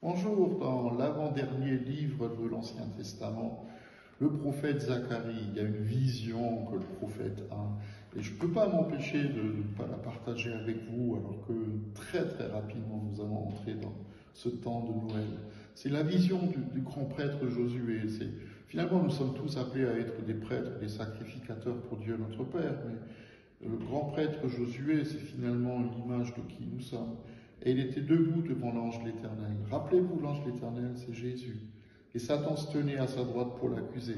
Bonjour, dans l'avant-dernier livre de l'Ancien Testament, le prophète Zacharie, il y a une vision que le prophète a, et je ne peux pas m'empêcher de ne pas la partager avec vous, alors que très rapidement nous allons entrer dans ce temps de Noël. C'est la vision du grand prêtre Josué. Finalement, nous sommes tous appelés à être des prêtres, des sacrificateurs pour Dieu notre Père, mais le grand prêtre Josué, c'est finalement l'image de qui nous sommes. Et il était debout devant l'ange de l'Éternel. Rappelez-vous, l'ange de l'Éternel, c'est Jésus. Et Satan se tenait à sa droite pour l'accuser.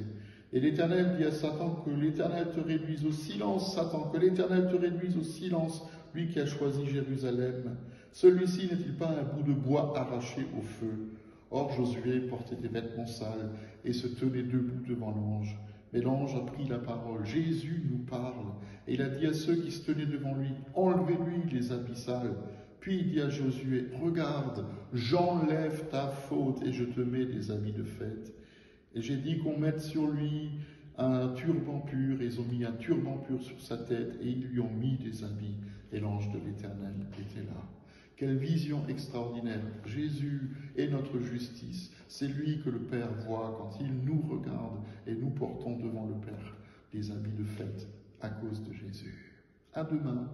Et l'Éternel dit à Satan que l'Éternel te réduise au silence, Satan, que l'Éternel te réduise au silence, lui qui a choisi Jérusalem. Celui-ci n'est-il pas un bout de bois arraché au feu? Or Josué portait des vêtements sales et se tenait debout devant l'ange. Mais l'ange a pris la parole. Jésus nous parle. Et il a dit à ceux qui se tenaient devant lui, enlevez-lui les habits sales. Puis il dit à Josué, regarde, j'enlève ta faute et je te mets des habits de fête. Et j'ai dit qu'on mette sur lui un turban pur, et ils ont mis un turban pur sur sa tête, et ils lui ont mis des habits. Et l'ange de l'Éternel était là. Quelle vision extraordinaire! Jésus est notre justice. C'est lui que le Père voit quand il nous regarde, et nous portons devant le Père des habits de fête à cause de Jésus. À demain.